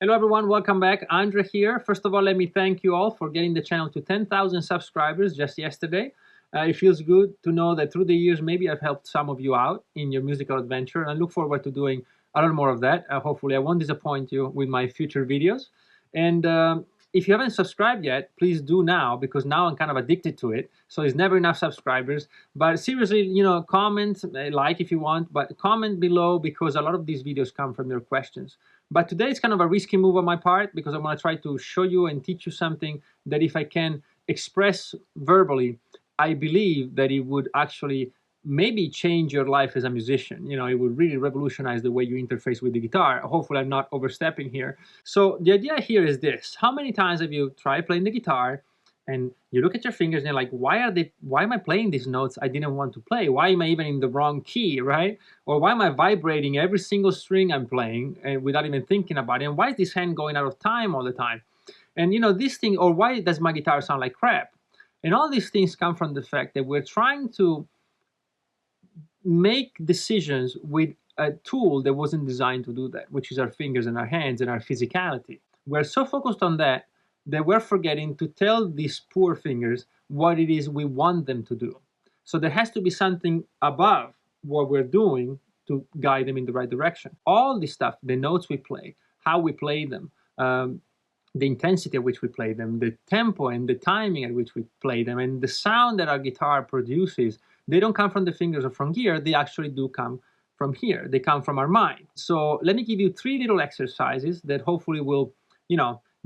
Hello everyone, welcome back. Andre here. First of all, let me thank you all for getting the channel to 10,000 subscribers just yesterday. It feels good to know that through the years, maybe I've helped some of you out in your musical adventure, and I look forward to doing a lot more of that. Hopefully, I won't disappoint you with my future videos. And if you haven't subscribed yet, please do now, because now I'm kind of addicted to it. So it's never enough subscribers. But seriously, comment, like if you want, but comment below, because a lot of these videos come from your questions. But today it's kind of a risky move on my part, because I want to try to show you and teach you something that if I can express verbally, I believe that it would actually maybe change your life as a musician. It would really revolutionize the way you interface with the guitar. Hopefully I'm not overstepping here. So the idea here is this: how many times have you tried playing the guitar and you look at your fingers and you're like, why am I playing these notes I didn't want to play? Why am I even in the wrong key, right? Or why am I vibrating every single string I'm playing and without even thinking about it? And why is this hand going out of time all the time? And this thing, or why does my guitar sound like crap? And all these things come from the fact that we're trying to make decisions with a tool that wasn't designed to do that, which is our fingers and our hands and our physicality. We're so focused on that we're forgetting to tell these poor fingers what it is we want them to do. So there has to be something above what we're doing to guide them in the right direction. All this stuff, the notes we play, how we play them, the intensity at which we play them, the tempo and the timing at which we play them, and the sound that our guitar produces, they don't come from the fingers or from here, they actually do come from here. They come from our mind. So let me give you 3 little exercises that hopefully will,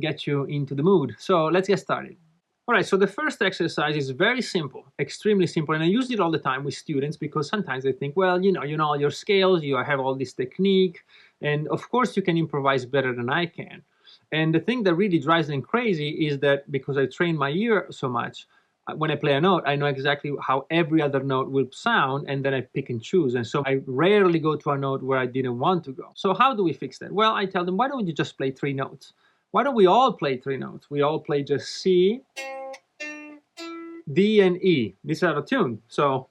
get you into the mood. So let's get started. All right, so the first exercise is very simple, extremely simple, and I use it all the time with students because sometimes they think, well, you know all your scales, you have all this technique, and of course you can improvise better than I can. And the thing that really drives them crazy is that because I train my ear so much, when I play a note, I know exactly how every other note will sound, and then I pick and choose. And so I rarely go to a note where I didn't want to go. So how do we fix that? Well, I tell them, why don't you just play 3 notes? Why don't we all play 3 notes? We all play just C, D, and E. These are out of tune, so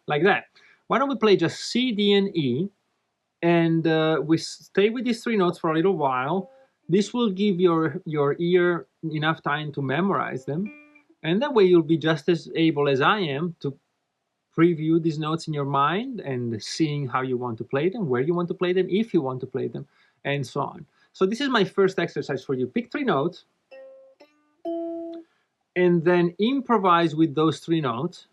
like that. Why don't we play just C, D, and E, and we stay with these 3 notes for a little while. This will give your ear enough time to memorize them, and that way you'll be just as able as I am to preview these notes in your mind and seeing how you want to play them, where you want to play them, if you want to play them, and so on. So this is my first exercise for you. Pick 3 notes and then improvise with those 3 notes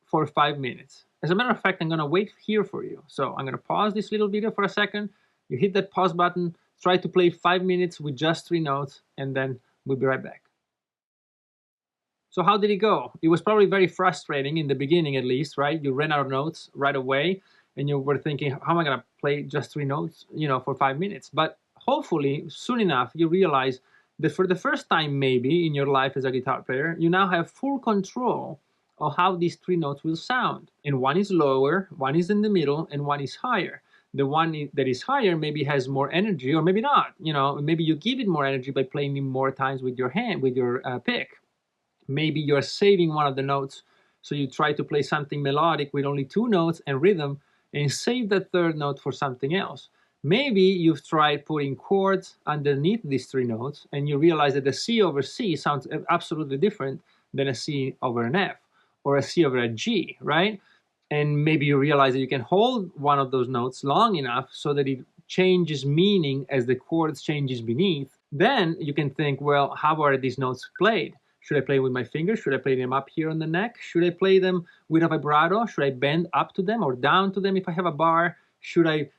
for 5 minutes. As a matter of fact, I'm going to wait here for you. So I'm going to pause this little video for a second. You hit that pause button, try to play 5 minutes with just 3 notes, and then we'll be right back. So how did it go? It was probably very frustrating in the beginning, at least, right? You ran out of notes right away, and you were thinking, how am I going to play just 3 notes, for 5 minutes? But hopefully, soon enough, you realize that for the first time maybe in your life as a guitar player, you now have full control of how these 3 notes will sound. And one is lower, one is in the middle, and one is higher. The one that is higher maybe has more energy, or maybe not. Maybe you give it more energy by playing it more times with your hand, with your pick. Maybe you're saving one of the notes, so you try to play something melodic with only 2 notes and rhythm, and save the 3rd note for something else. Maybe you've tried putting chords underneath these 3 notes, and you realize that a C over C sounds absolutely different than a C over an F, or a C over a G, right? And maybe you realize that you can hold one of those notes long enough so that it changes meaning as the chords changes beneath. Then you can think, well, how are these notes played? Should I play with my fingers? Should I play them up here on the neck? Should I play them with a vibrato? Should I bend up to them or down to them if I have a bar? Should I,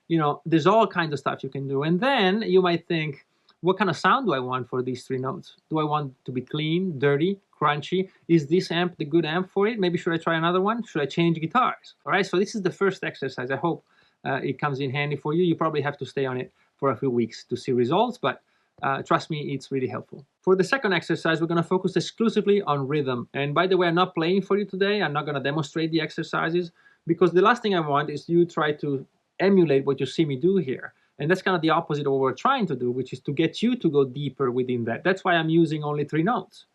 there's all kinds of stuff you can do. And then you might think, what kind of sound do I want for these 3 notes? Do I want to be clean, dirty, crunchy? Is this amp the good amp for it? Maybe should I try another one? Should I change guitars? All right, so this is the first exercise. I hope it comes in handy for you. You probably have to stay on it for a few weeks to see results, but trust me, it's really helpful. For the second exercise, we're going to focus exclusively on rhythm. And by the way, I'm not playing for you today. I'm not going to demonstrate the exercises, because the last thing I want is you try to emulate what you see me do here. And that's kind of the opposite of what we're trying to do, which is to get you to go deeper within that. That's why I'm using only 3 notes.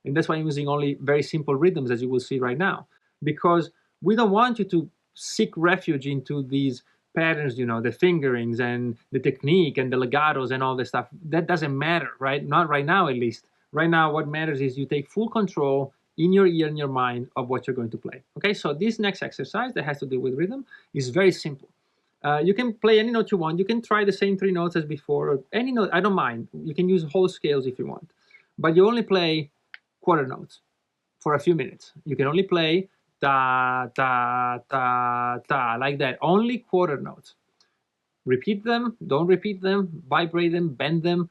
And that's why I'm using only very simple rhythms, as you will see right now. Because we don't want you to seek refuge into these patterns, you know, the fingerings and the technique and the legatos and all this stuff. That doesn't matter, right? Not right now, at least. Right now, what matters is you take full control in your ear and your mind of what you're going to play. Okay, so this next exercise that has to do with rhythm is very simple. You can play any note you want. You can try the same 3 notes as before, or any note. I don't mind. You can use whole scales if you want, but you only play quarter notes for a few minutes. You can only play da, da, da, da, like that. Only quarter notes. Repeat them, don't repeat them, vibrate them, bend them,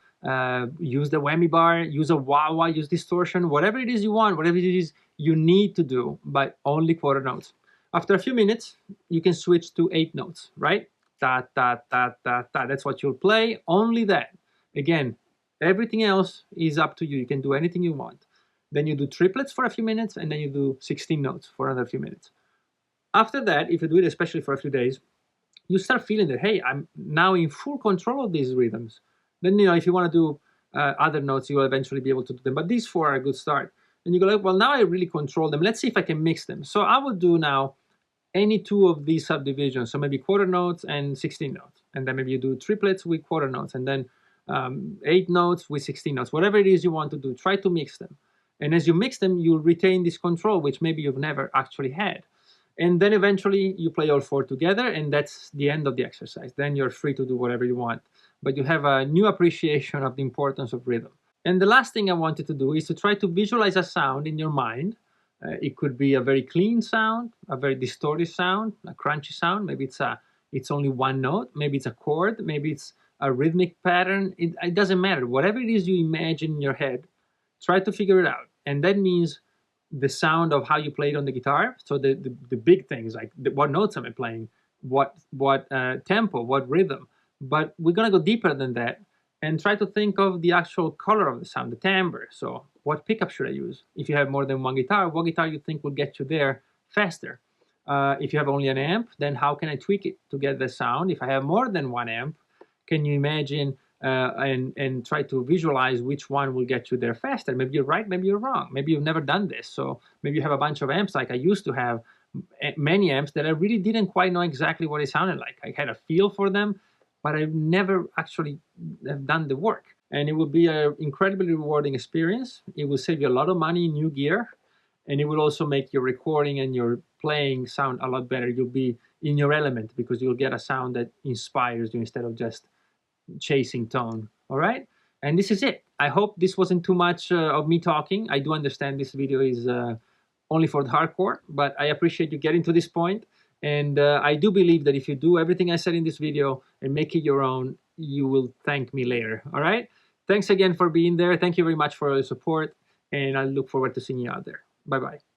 use the whammy bar, use a wah-wah, use distortion, whatever it is you want, whatever it is you need to do, but only quarter notes. After a few minutes, you can switch to 8 notes, right? Ta, ta, ta, ta, ta. That's what you'll play, only that. Again, everything else is up to you. You can do anything you want. Then you do triplets for a few minutes, and then you do 16 notes for another few minutes. After that, if you do it especially for a few days, you start feeling that, hey, I'm now in full control of these rhythms. Then, you know, if you want to do other notes, you will eventually be able to do them. But these 4 are a good start. And you go like, well, now I really control them. Let's see if I can mix them. So I would do now any 2 of these subdivisions. So maybe quarter notes and 16 notes. And then maybe you do triplets with quarter notes. And then 8 notes with 16 notes. Whatever it is you want to do, try to mix them. And as you mix them, you'll retain this control, which maybe you've never actually had. And then eventually you play all 4 together, and that's the end of the exercise. Then you're free to do whatever you want. But you have a new appreciation of the importance of rhythm. And the last thing I wanted to do is to try to visualize a sound in your mind. It could be a very clean sound, a very distorted sound, a crunchy sound. Maybe it's only 1 note. Maybe it's a chord. Maybe it's a rhythmic pattern. It doesn't matter. Whatever it is you imagine in your head, try to figure it out. And that means the sound of how you play it on the guitar. So the big things like what notes am I playing, what tempo, what rhythm. But we're gonna go deeper than that and try to think of the actual color of the sound, the timbre. So what pickup should I use? If you have more than 1 guitar, what guitar you think will get you there faster? If you have only an amp, then how can I tweak it to get the sound? If I have more than 1 amp, can you imagine and try to visualize which one will get you there faster? Maybe you're right, maybe you're wrong. Maybe you've never done this. So maybe you have a bunch of amps like I used to have many amps that I really didn't quite know exactly what it sounded like. I had a feel for them, but I've never actually have done the work. And it will be an incredibly rewarding experience. It will save you a lot of money in new gear, and it will also make your recording and your playing sound a lot better. You'll be in your element because you'll get a sound that inspires you instead of just chasing tone. All right, and this is it. I hope this wasn't too much of me talking. I do understand this video is only for the hardcore, but I appreciate you getting to this point. And I do believe that if you do everything I said in this video and make it your own, you will thank me later. All right, thanks again for being there. Thank you very much for your support, and I look forward to seeing you out there. Bye bye.